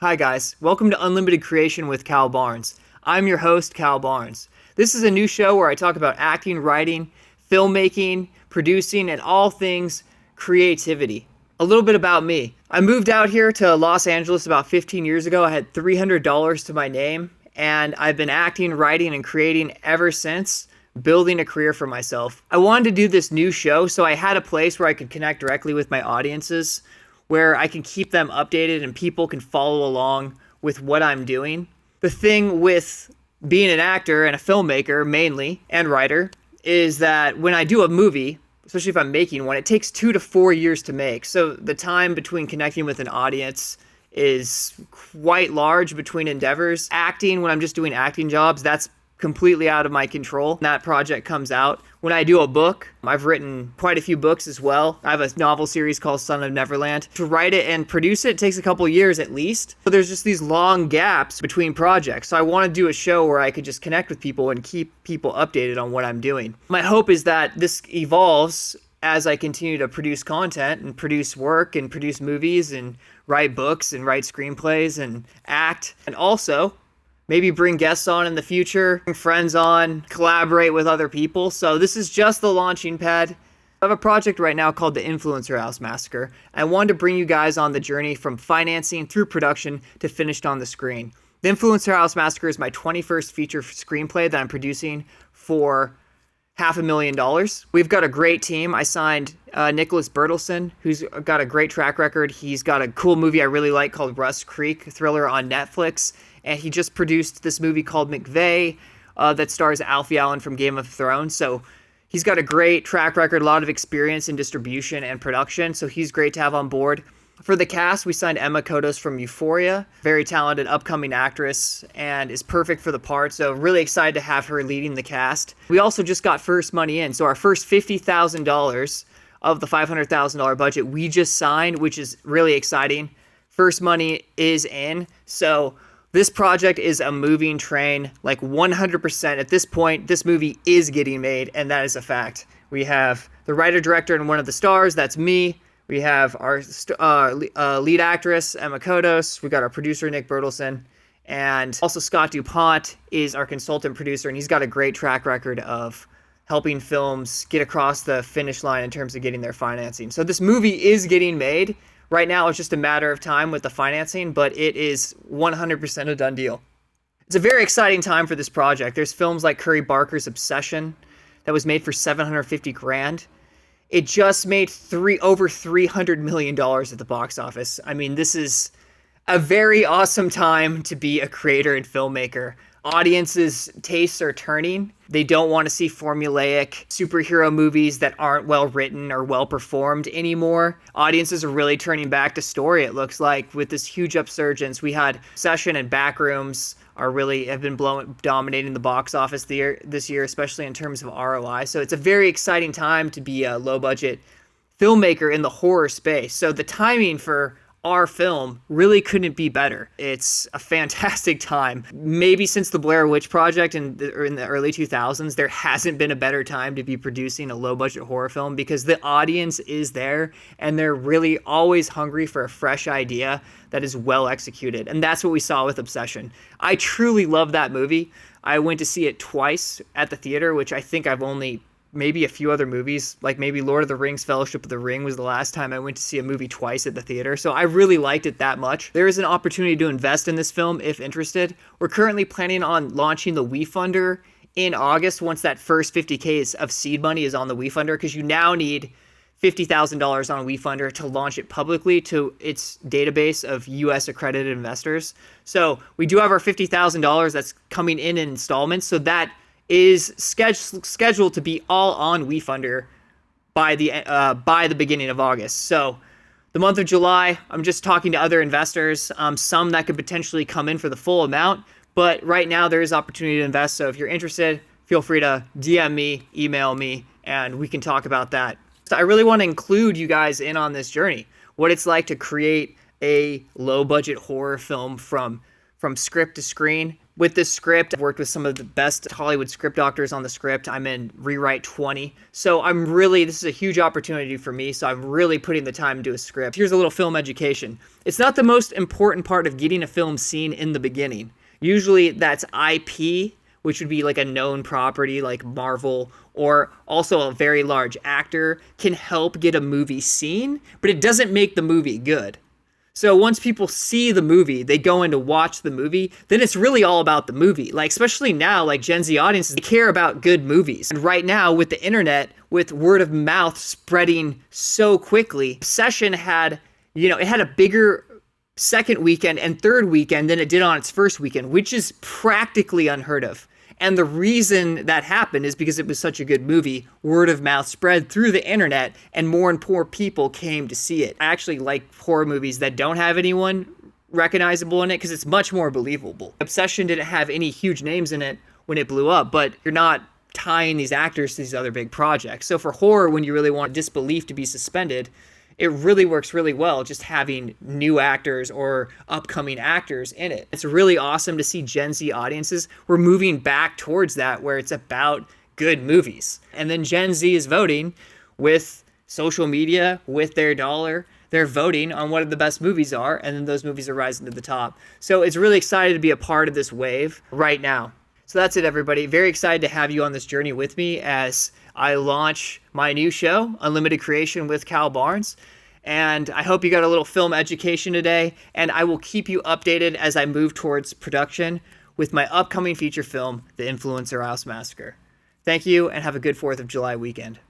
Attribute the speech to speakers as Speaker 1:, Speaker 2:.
Speaker 1: Hi guys, welcome to Unlimited Creation with Cal Barnes. I'm your host, Cal Barnes. This is a new show where I talk about acting, writing, filmmaking, producing, and all things creativity. A little bit about me. I moved out here to Los Angeles about 15 years ago. I had $300 to my name, and I've been acting, writing, and creating ever since, building a career for myself. I wanted to do this new show, so I had a place where I could connect directly with my audiences, where I can keep them updated and people can follow along with what I'm doing. The thing with being an actor and a filmmaker mainly, and writer, is that when I do a movie, especially if I'm making one, it takes 2 to 4 years to make. So the time between connecting with an audience is quite large between endeavors. Acting, when I'm just doing acting jobs, that's completely out of my control. That project comes out. When I do a book, I've written quite a few books as well. I have a novel series called Son of Neverland. To write it and produce it takes a couple years at least. So there's just these long gaps between projects. So I want to do a show where I could just connect with people and keep people updated on what I'm doing. My hope is that this evolves as I continue to produce content and produce work and produce movies and write books and write screenplays and act. And also maybe bring guests on in the future, bring friends on, collaborate with other people. So this is just the launching pad. I have a project right now called the Influencer House Massacre. I wanted to bring you guys on the journey from financing through production to finished on the screen. The Influencer House Massacre is my 21st feature screenplay that I'm producing for $500,000. We've got a great team. I signed Nicholas Bertelsen, who's got a great track record. He's got a cool movie I really like called Rust Creek, a thriller on Netflix. And he just produced this movie called McVeigh that stars Alfie Allen from Game of Thrones. So he's got a great track record, a lot of experience in distribution and production. So he's great to have on board. For the cast, we signed Emma Kodos from Euphoria, very talented upcoming actress, and is perfect for the part. So really excited to have her leading the cast. We also just got first money in. So our first $50,000 of the $500,000 budget we just signed, which is really exciting. First money is in. So this project is a moving train, like 100%. At this point, this movie is getting made, and that is a fact. We have the writer, director, and one of the stars. That's me. We have our lead actress, Emma Kodos. We got our producer, Nick Bertelsen. And also Scott DuPont is our consultant producer, and he's got a great track record of helping films get across the finish line in terms of getting their financing. So this movie is getting made. Right now, it's just a matter of time with the financing, but it is 100% a done deal. It's a very exciting time for this project. There's films like Curry Barker's Obsession that was made for $750,000. It just made over $300 million at the box office. I mean, this is a very awesome time to be a creator and filmmaker. Audiences' tastes are turning. They don't want to see formulaic superhero movies that aren't well written or well performed anymore. Audiences are really turning back to story, it looks like, with this huge upsurgence. We had Session and Backrooms have been dominating the box office this year, especially in terms of ROI. So it's a very exciting time to be a low budget filmmaker in the horror space. So the timing for our film really couldn't be better. It's a fantastic time. Maybe since the Blair Witch Project in the early 2000s, there hasn't been a better time to be producing a low-budget horror film because the audience is there and they're really always hungry for a fresh idea that is well executed. And that's what we saw with Obsession. I truly love that movie. I went to see it twice at the theater, which I think I've only maybe a few other movies, like maybe Lord of the Rings, Fellowship of the Ring was the last time I went to see a movie twice at the theater. So I really liked it that much. There is an opportunity to invest in this film if interested. We're currently planning on launching the WeFunder in August once that first 50K of seed money is on the WeFunder, because you now need $50,000 on WeFunder to launch it publicly to its database of US accredited investors. So we do have our $50,000 that's coming in installments. So that is scheduled to be all on WeFunder by the beginning of August. So the month of July, I'm just talking to other investors, some that could potentially come in for the full amount. But right now there is opportunity to invest. So if you're interested, feel free to DM me, email me, and we can talk about that. So I really want to include you guys in on this journey, what it's like to create a low budget horror film from from script to screen. With this script, I've worked with some of the best Hollywood script doctors on the script. I'm in rewrite 20. So this is a huge opportunity for me. So I'm really putting the time into a script. Here's a little film education. It's not the most important part of getting a film seen in the beginning. Usually that's IP, which would be like a known property like Marvel, or also a very large actor can help get a movie seen, but it doesn't make the movie good. So once people see the movie, they go in to watch the movie, then it's really all about the movie. Like, especially now, like Gen Z audiences, they care about good movies. And right now with the internet, with word of mouth spreading so quickly, Obsession had, it had a bigger second weekend and third weekend than it did on its first weekend, which is practically unheard of. And the reason that happened is because it was such a good movie. Word of mouth spread through the internet and more people came to see it. I actually like horror movies that don't have anyone recognizable in it because it's much more believable. Obsession didn't have any huge names in it when it blew up, but you're not tying these actors to these other big projects. So for horror, when you really want disbelief to be suspended, it really works really well just having new actors or upcoming actors in it. It's really awesome to see Gen Z audiences. We're moving back towards that where it's about good movies. And then Gen Z is voting with social media, with their dollar. They're voting on what the best movies are, and then those movies are rising to the top. So it's really exciting to be a part of this wave right now. So that's it, everybody. Very excited to have you on this journey with me as I launch my new show, Unlimited Creation with Cal Barnes. And I hope you got a little film education today, and I will keep you updated as I move towards production with my upcoming feature film, The Influencer House Massacre. Thank you, and have a good 4th of July weekend.